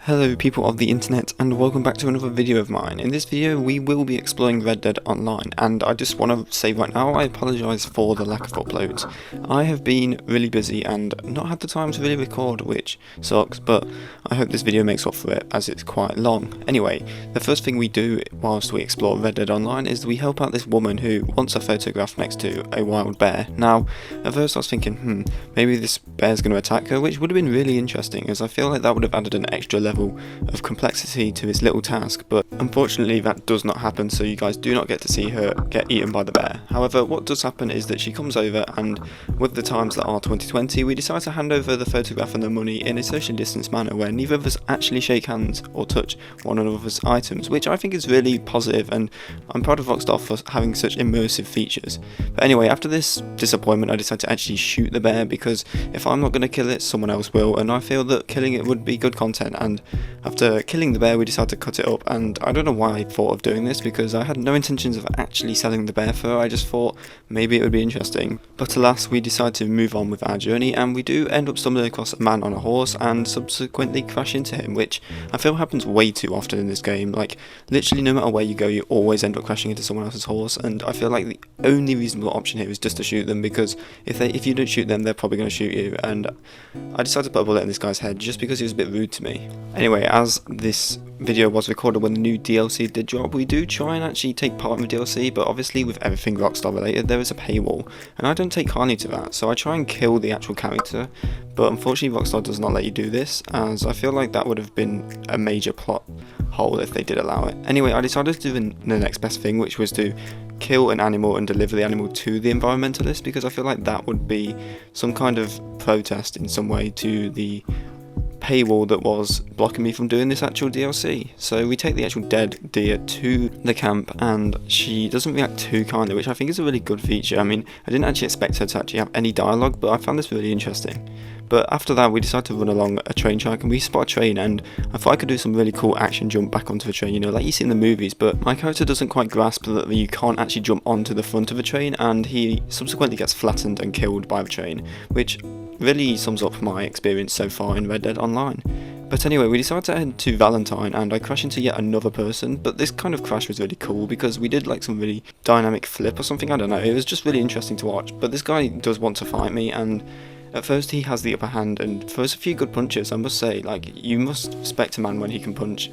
Hello people of the internet, and welcome back to another video of mine. In this video we will be exploring Red Dead Online, and I just want to say right now I apologise for the lack of uploads. I have been really busy and not had the time to really record, which sucks, but I hope this video makes up for it as it's quite long. Anyway, the first thing we do whilst we explore Red Dead Online is we help out this woman who wants a photograph next to a wild bear. Now, at first I was thinking, maybe this bear's going to attack her, which would have been really interesting as I feel like that would have added an extra level of complexity to this little task, but unfortunately that does not happen, so you guys do not get to see her get eaten by the bear. However, what does happen is that she comes over, and with the times that are 2020, we decide to hand over the photograph and the money in a socially distanced manner where neither of us actually shake hands or touch one another's items, which I think is really positive, and I'm proud of Rockstar for having such immersive features. But anyway, after this disappointment I decided to actually shoot the bear, because if I'm not going to kill it, someone else will, and I feel that killing it would be good content. And after killing the bear we decided to cut it up, and I don't know why I thought of doing this because I had no intentions of actually selling the bear fur. I just thought maybe it would be interesting. But alas, we decided to move on with our journey, and we do end up stumbling across a man on a horse and subsequently crash into him, which I feel happens way too often in this game. Like, literally no matter where you go you always end up crashing into someone else's horse, and I feel like the only reasonable option here is just to shoot them, because if you don't shoot them they're probably going to shoot you, and I decided to put a bullet in this guy's head just because he was a bit rude to me. Anyway, as this video was recorded when the new DLC did drop, we do try and actually take part in the DLC, but obviously with everything Rockstar related there is a paywall, and I don't take kindly to that, so I try and kill the actual character, but unfortunately Rockstar does not let you do this, as I feel like that would have been a major plot hole if they did allow it. Anyway, I decided to do the next best thing, which was to kill an animal and deliver the animal to the environmentalist, because I feel like that would be some kind of protest in some way to the paywall that was blocking me from doing this actual DLC. So we take the actual dead deer to the camp, and she doesn't react too kindly, which I think is a really good feature. I mean, I didn't actually expect her to actually have any dialogue, but I found this really interesting. But after that we decided to run along a train track, and we spot a train, and I thought I could do some really cool action jump back onto the train, you know, like you see in the movies, but my character doesn't quite grasp that you can't actually jump onto the front of a train, and he subsequently gets flattened and killed by the train, which really sums up my experience so far in Red Dead Online. But anyway, we decided to head to Valentine, and I crash into yet another person, but this kind of crash was really cool because we did like some really dynamic flip or something, I don't know, it was just really interesting to watch. But this guy does want to fight me, and at first he has the upper hand and throws a few good punches. I must say, like, you must respect a man when he can punch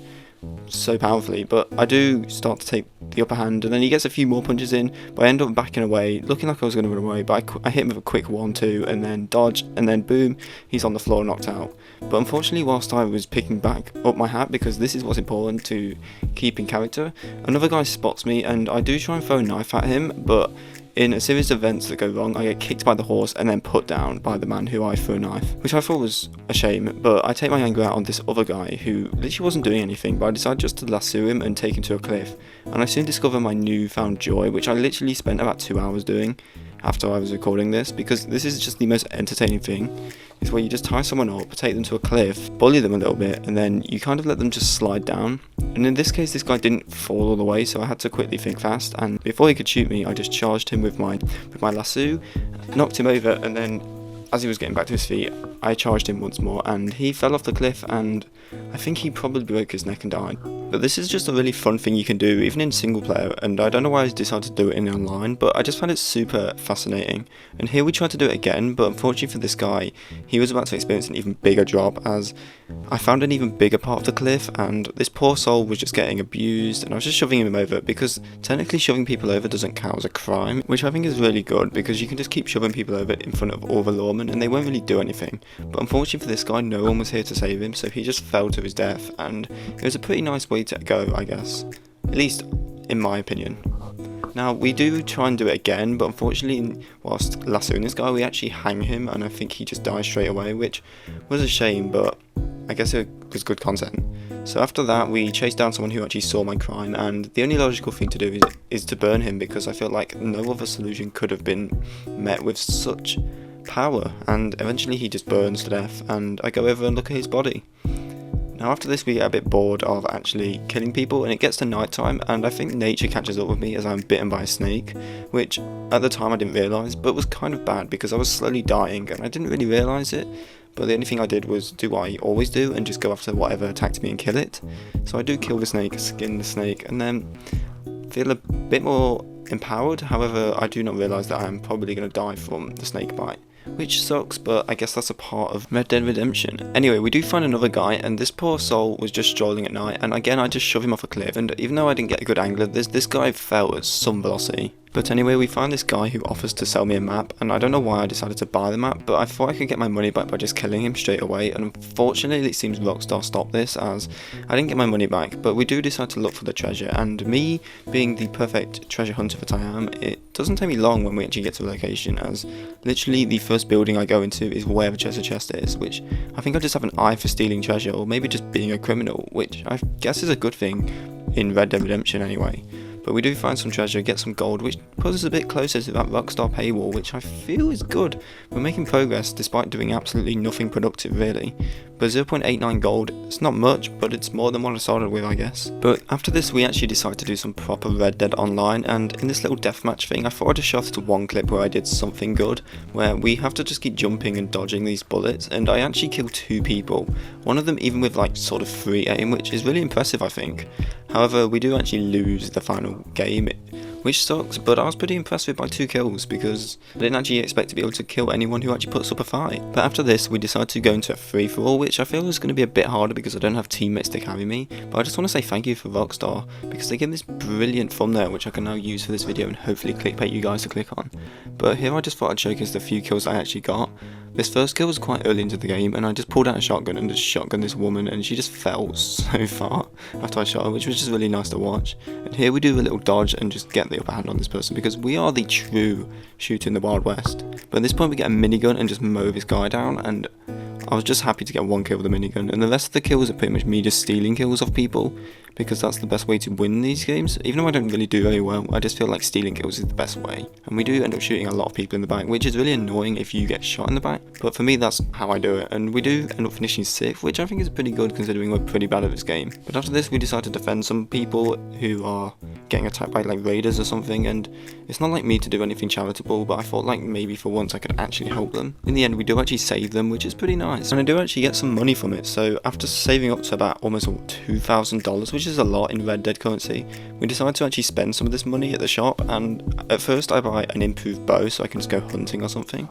so powerfully, but I do start to take the upper hand, and then he gets a few more punches in, but I end up backing away, looking like I was going to run away, but I hit him with a quick 1-2 and then dodge, and then boom, he's on the floor knocked out. But unfortunately, whilst I was picking back up my hat, because this is what's important to keep in character, another guy spots me, and I do try and throw a knife at him, but in a series of events that go wrong, I get kicked by the horse and then put down by the man who I threw a knife, which I thought was a shame. But I take my anger out on this other guy who literally wasn't doing anything, but I decided just to lasso him and take him to a cliff, and I soon discover my newfound joy, which I literally spent about 2 hours doing after I was recording this, because this is just the most entertaining thing, is where you just tie someone up, take them to a cliff, bully them a little bit, and then you kind of let them just slide down. And in this case this guy didn't fall all the way, so I had to quickly think fast, and before he could shoot me I just charged him with my lasso, knocked him over, and then as he was getting back to his feet I charged him once more, and he fell off the cliff, and I think he probably broke his neck and died. But this is just a really fun thing you can do even in single player, and I don't know why I decided to do it in online, but I just found it super fascinating. And here we tried to do it again, but unfortunately for this guy, he was about to experience an even bigger drop, as I found an even bigger part of the cliff, and this poor soul was just getting abused, and I was just shoving him over, because technically shoving people over doesn't count as a crime, which I think is really good, because you can just keep shoving people over in front of all the lawmen and they won't really do anything. But unfortunately for this guy, no one was here to save him, so he just fell to his death, and it was a pretty nice way to go, I guess, at least in my opinion. Now we do try and do it again, but unfortunately whilst lassoing this guy we actually hang him, and I think he just died straight away, which was a shame, but I guess it was good content. So after that we chased down someone who actually saw my crime, and the only logical thing to do is to burn him, because I feel like no other solution could have been met with such power, and eventually he just burns to death, and I go over and look at his body. Now after this we get a bit bored of actually killing people, and it gets to night time, and I think nature catches up with me as I'm bitten by a snake, which at the time I didn't realise, but was kind of bad because I was slowly dying and I didn't really realise it. but the only thing I did was do what I always do and just go after whatever attacked me and kill it. So I do kill the snake, skin the snake, and then feel a bit more empowered. However, I do not realise that I am probably going to die from the snake bite, which sucks, but I guess that's a part of Red Dead Redemption. Anyway, we do find another guy, and this poor soul was just strolling at night, and again I just shove him off a cliff, and even though I didn't get a good angle of this guy fell at some velocity. But anyway, we find this guy who offers to sell me a map, and I don't know why I decided to buy the map, but I thought I could get my money back by just killing him straight away, and unfortunately it seems Rockstar stopped this, as I didn't get my money back. But we do decide to look for the treasure, and me being the perfect treasure hunter that I am, it doesn't take me long when we actually get to the location, as literally the first building I go into is where the treasure chest is, which I think I just have an eye for stealing treasure, or maybe just being a criminal, which I guess is a good thing in Red Dead Redemption anyway. But we do find some treasure, get some gold, which puts us a bit closer to that Rockstar paywall, which I feel is good. We're making progress despite doing absolutely nothing productive really. But 0.89 gold, it's not much, but it's more than what I started with, I guess. But after this we actually decided to do some proper Red Dead Online, and in this little deathmatch thing I thought I'd just show off to one clip where I did something good, where we have to just keep jumping and dodging these bullets, and I actually killed 2 people. One of them even with like sort of free aim, which is really impressive I think. However, we do actually lose the final game, which sucks, but I was pretty impressed with my 2 kills because I didn't actually expect to be able to kill anyone who actually puts up a fight. But after this we decided to go into a free-for-all, which I feel is going to be a bit harder because I don't have teammates to carry me. But I just want to say thank you for Rockstar, because they gave this brilliant thumbnail which I can now use for this video and hopefully clickbait you guys to click on. But here I just thought I'd showcase the few kills I actually got. This first kill was quite early into the game, and I just pulled out a shotgun and just shotgunned this woman, and she just fell so far after I shot her, which was just really nice to watch. And here we do a little dodge and just get the upper hand on this person, because we are the true shooter in the Wild West. But at this point we get a minigun and just mow this guy down, and I was just happy to get 1 kill with a minigun, and the rest of the kills are pretty much me just stealing kills off people, because that's the best way to win these games. Even though I don't really do very well, I just feel like stealing kills is the best way. And we do end up shooting a lot of people in the back, which is really annoying if you get shot in the back, but for me that's how I do it. And we do end up finishing 6th, which I think is pretty good considering we're pretty bad at this game. But after this we decide to defend some people who are getting attacked by like raiders or something, and it's not like me to do anything charitable, but I thought like maybe for once I could actually help them. In the end we do actually save them, which is pretty nice, and I do actually get some money from it. So after saving up to about almost $2,000, which is a lot in Red Dead currency, we decided to actually spend some of this money at the shop, and at first I buy an improved bow so I can just go hunting or something,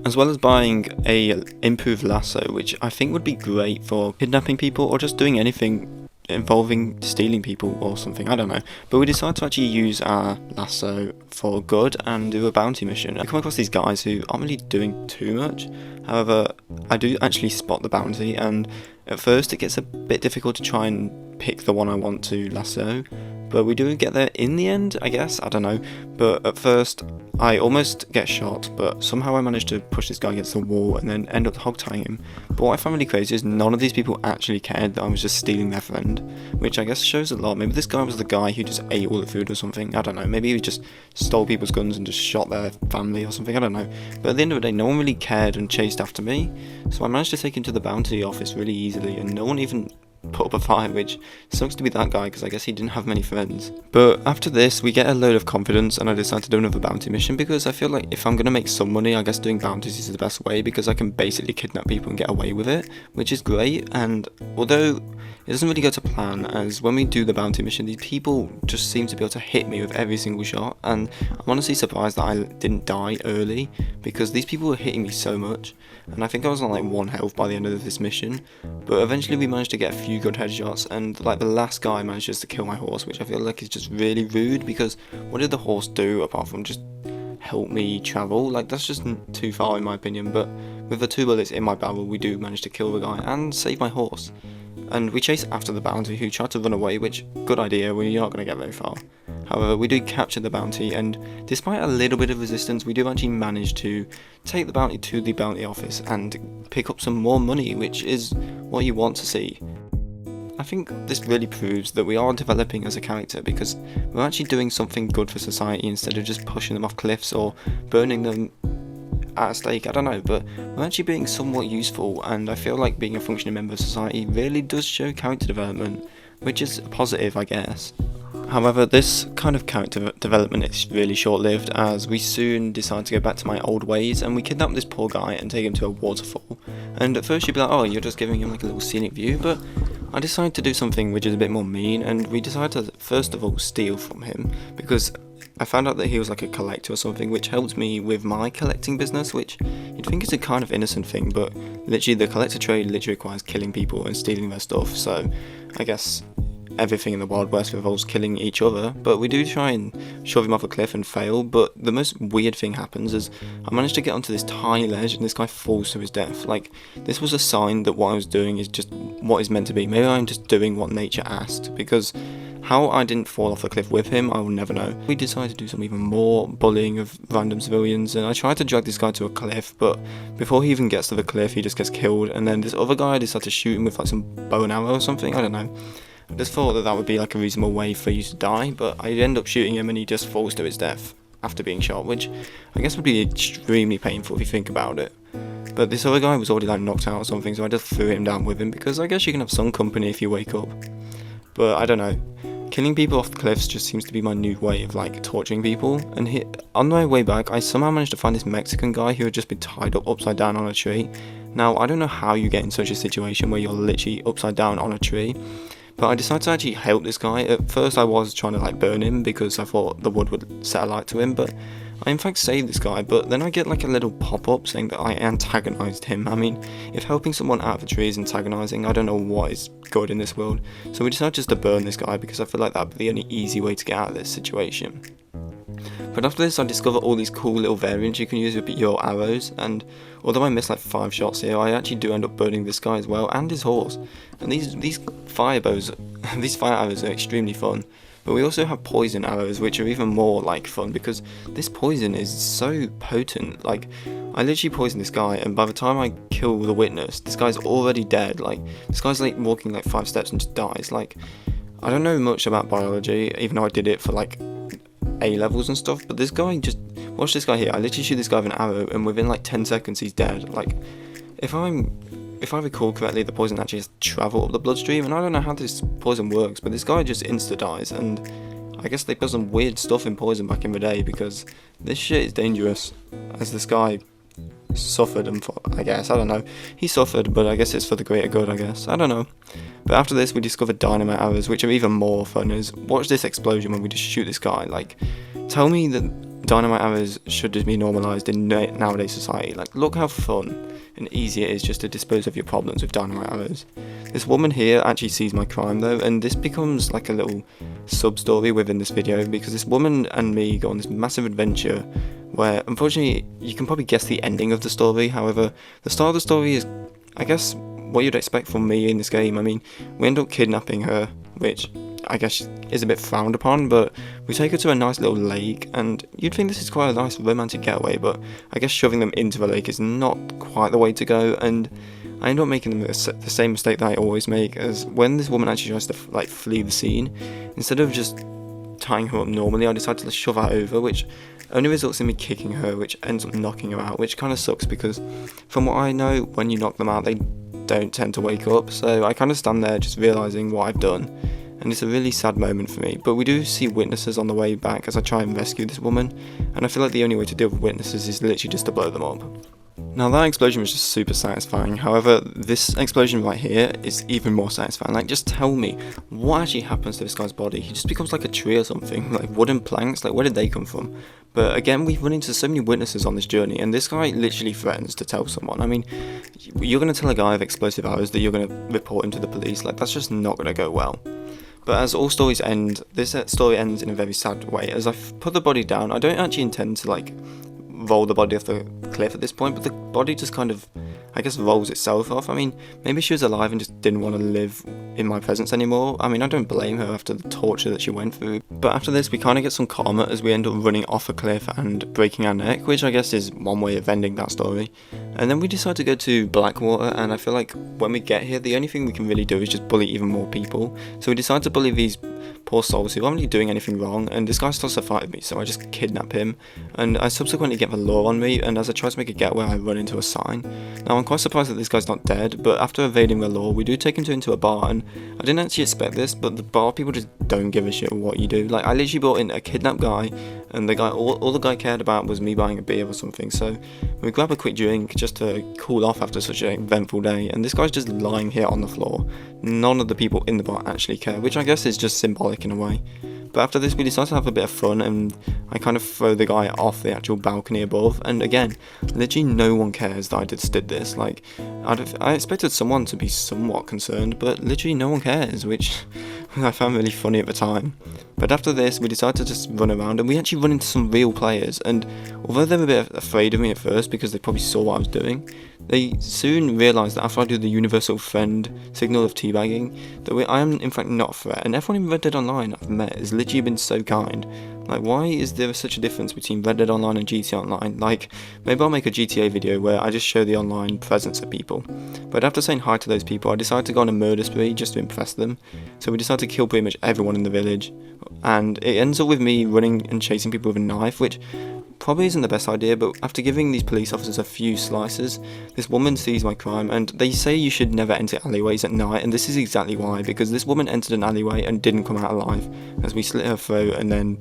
as well as buying a improved lasso, which I think would be great for kidnapping people or just doing anything involving stealing people or something, I don't know. But we decided to actually use our lasso for good and do a bounty mission. I come across these guys who aren't really doing too much. However, I do actually spot the bounty, and at first it gets a bit difficult to try and pick the one I want to lasso, but we do get there in the end, I guess, I don't know. But at first I almost get shot, but somehow I managed to push this guy against the wall and then end up hog-tying him. But what I find really crazy is none of these people actually cared that I was just stealing their friend, which I guess shows a lot. Maybe this guy was the guy who just ate all the food or something, I don't know. Maybe he just stole people's guns and just shot their family or something, I don't know. But at the end of the day, no one really cared and chased after me, so I managed to take him to the bounty office really easily, and no one even put up a fight, which sucks to be that guy because I guess he didn't have many friends. But after this we get a load of confidence, and I decide to do another bounty mission because I feel like if I'm going to make some money, I guess doing bounties is the best way, because I can basically kidnap people and get away with it, which is great. And although it doesn't really go to plan, as when we do the bounty mission these people just seem to be able to hit me with every single shot, and I'm honestly surprised that I didn't die early because these people were hitting me so much, and I think I was on like 1 health by the end of this mission. But eventually we managed to get a few good headshots, and like the last guy manages to kill my horse, which I feel like is just really rude, because what did the horse do apart from just help me travel? Like, that's just too far in my opinion. But with the 2 bullets in my barrel we do manage to kill the guy and save my horse, and we chase after the bounty who tried to run away, which, good idea, we're not going to get very far. However, we do capture the bounty, and despite a little bit of resistance we do actually manage to take the bounty to the bounty office and pick up some more money, which is what you want to see. I think this really proves that we are developing as a character, because we're actually doing something good for society instead of just pushing them off cliffs or burning them at a stake, I don't know, but we're actually being somewhat useful, and I feel like being a functioning member of society really does show character development, which is a positive, I guess. However, this kind of character development is really short-lived, as we soon decide to go back to my old ways and we kidnap this poor guy and take him to a waterfall. And at first you'd be like, oh, you're just giving him like a little scenic view, but I decided to do something which is a bit more mean, and we decided to first of all steal from him, because I found out that he was like a collector or something, which helped me with my collecting business, which you'd think is a kind of innocent thing, but literally the collector trade literally requires killing people and stealing their stuff, so I guess everything in the Wild West involves killing each other. But we do try and shove him off a cliff and fail, but the most weird thing happens is I managed to get onto this tiny ledge and this guy falls to his death. Like, this was a sign that what I was doing is just what is meant to be. Maybe I'm just doing what nature asked, because how I didn't fall off the cliff with him, I will never know. We decided to do some even more bullying of random civilians, and I tried to drag this guy to a cliff, but before he even gets to the cliff, he just gets killed, and then this other guy decided to shoot him with like some bow and arrow or something, I don't know. I just thought that that would be like a reasonable way for you to die, but I end up shooting him and he just falls to his death after being shot, which I guess would be extremely painful if you think about it. But this other guy was already like knocked out or something, so I just threw him down with him, because I guess you can have some company if you wake up. But I don't know, killing people off the cliffs just seems to be my new way of like torturing people. And on my way back, I somehow managed to find this Mexican guy who had just been tied up upside down on a tree. Now, I don't know how you get in such a situation where you're literally upside down on a tree, but I decided to actually help this guy. At first I was trying to like burn him because I thought the wood would set alight to him, but I in fact saved this guy. But then I get like a little pop-up saying that I antagonized him. I mean, if helping someone out of a tree is antagonizing, I don't know what is good in this world. So we decided just to burn this guy, because I feel like that would be the only easy way to get out of this situation. But after this, I discovered all these cool little variants you can use with your arrows, and although I missed like 5 shots here, I actually do end up burning this guy as well, and his horse. And these fire bows, these fire arrows are extremely fun. But we also have poison arrows, which are even more like fun, because this poison is so potent. Like, I literally poisoned this guy, and by the time I kill the witness, this guy's already dead. Like, this guy's like walking like 5 steps and just dies. Like, I don't know much about biology, even though I did it for like A levels and stuff, but this guy just, watch this guy here, I literally shoot this guy with an arrow and within like 10 seconds he's dead. Like, if I recall correctly, the poison actually has to travel up the bloodstream, and I don't know how this poison works, but this guy just insta dies, and I guess they put some weird stuff in poison back in the day, because this shit is dangerous, as this guy suffered, and I guess, I don't know, he suffered, but I guess it's for the greater good, I guess, I don't know. But after this, we discovered dynamite arrows, which are even more fun. Is watch this explosion when we just shoot this guy. Like, tell me that dynamite arrows should just be normalised in nowadays society. Like, look how fun and easy it is just to dispose of your problems with dynamite arrows. This woman here actually sees my crime though, and this becomes like a little sub-story within this video, because this woman and me go on this massive adventure where, unfortunately, you can probably guess the ending of the story. However, the start of the story is, I guess, what you'd expect from me in this game. I mean, we end up kidnapping her, which I guess is a bit frowned upon, but we take her to a nice little lake, and you'd think this is quite a nice romantic getaway, but I guess shoving them into the lake is not quite the way to go, and I end up making the same mistake that I always make, as when this woman actually tries to like flee the scene, instead of just tying her up normally, I decide to shove her over, which only results in me kicking her, which ends up knocking her out, which kind of sucks, because from what I know, when you knock them out, they don't tend to wake up, so I kind of stand there just realising what I've done, and it's a really sad moment for me. But we do see witnesses on the way back as I try and rescue this woman, and I feel like the only way to deal with witnesses is literally just to blow them up. Now, that explosion was just super satisfying. However, this explosion right here is even more satisfying. Like, just tell me, what actually happens to this guy's body? He just becomes like a tree or something, like wooden planks, like where did they come from? But again, we've run into so many witnesses on this journey, and this guy literally threatens to tell someone. I mean, you're going to tell a guy with explosive arrows that you're going to report him to the police, like that's just not going to go well. But as all stories end, this story ends in a very sad way. As I put the body down, I don't actually intend to like roll the body off the cliff at this point, but the body just kind of, I guess, rolls itself off. I mean, maybe she was alive and just didn't want to live in my presence anymore. I mean, I don't blame her after the torture that she went through. But after this, we kind of get some karma as we end up running off a cliff and breaking our neck, which I guess is one way of ending that story. And then we decide to go to Blackwater, and I feel like when we get here, the only thing we can really do is just bully even more people. So we decide to bully these poor souls who aren't really doing anything wrong, and this guy starts to fight with me, so I just kidnap him, and I subsequently get the law on me, and as I try to make a getaway, I run into a sign. Now I'm quite surprised that this guy's not dead, but after evading the law, we do take him into a bar, and I didn't actually expect this, but the bar people just don't give a shit what you do. Like, I literally brought in a kidnapped guy, and the guy, all the guy cared about was me buying a beer or something, so we grab a quick drink just to cool off after such an eventful day, and this guy's just lying here on the floor. None of the people in the bar actually care, which I guess is just symbolic in a way. But after this, we decide to have a bit of fun, and I kind of throw the guy off the actual balcony above, and again, literally no one cares that I just did this. Like, I expected someone to be somewhat concerned, but literally no one cares, which I found really funny at the time. But after this, we decided to just run around, and we actually run into some real players, and although they were a bit afraid of me at first because they probably saw what I was doing, they soon realised that after I do the universal friend signal of teabagging, that I am in fact not a threat, and everyone in Red Dead Online I've met has literally been so kind. Like, why is there such a difference between Red Dead Online and GTA Online? Like, maybe I'll make a GTA video where I just show the online presence of people. But after saying hi to those people, I decided to go on a murder spree just to impress them. So we decided to kill pretty much everyone in the village, and it ends up with me running and chasing people with a knife, which probably isn't the best idea, but after giving these police officers a few slices, this woman sees my crime, and they say you should never enter alleyways at night, and this is exactly why, because this woman entered an alleyway and didn't come out alive, as we slit her throat and then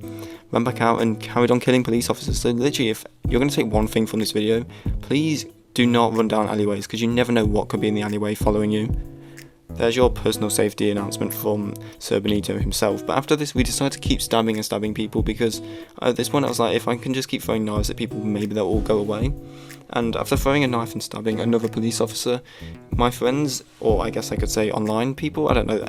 ran back out and carried on killing police officers. So literally, if you're going to take one thing from this video, please do not run down alleyways, because you never know what could be in the alleyway following you. There's your personal safety announcement from Sir Benito himself. But after this, we decided to keep stabbing and stabbing people, because at this point I was like, if I can just keep throwing knives at people, maybe they'll all go away. And after throwing a knife and stabbing another police officer, my friends, or I guess I could say online people, I don't know,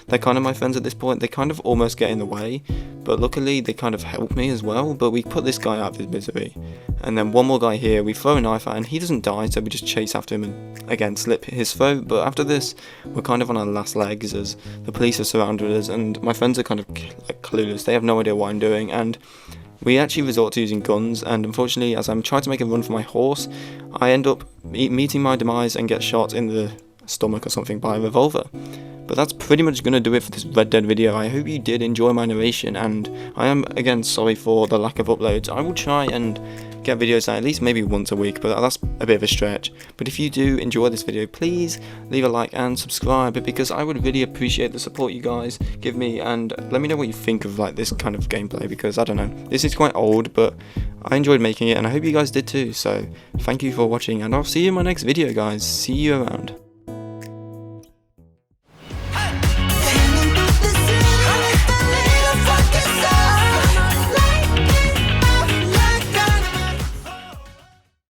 they're kind of my friends at this point, they kind of almost get in the way, but luckily they kind of help me as well. But we put this guy out of his misery, and then one more guy here, we throw a knife at, and he doesn't die, so we just chase after him and again slip his throat. But after this, we're kind of on our last legs as the police have surrounded us, and my friends are kind of like clueless, they have no idea what I'm doing, and we actually resort to using guns, and unfortunately, as I'm trying to make a run for my horse, I end up meeting my demise and get shot in the stomach or something by a revolver. But that's pretty much going to do it for this Red Dead video. I hope you did enjoy my narration, and I am again sorry for the lack of uploads. I will try and get videos out at least maybe once a week, but that's a bit of a stretch. But if you do enjoy this video, please leave a like and subscribe, because I would really appreciate the support you guys give me, and let me know what you think of like this kind of gameplay, because I don't know, this is quite old, but I enjoyed making it, and I hope you guys did too. So thank you for watching, and I'll see you in my next video, guys. See you around.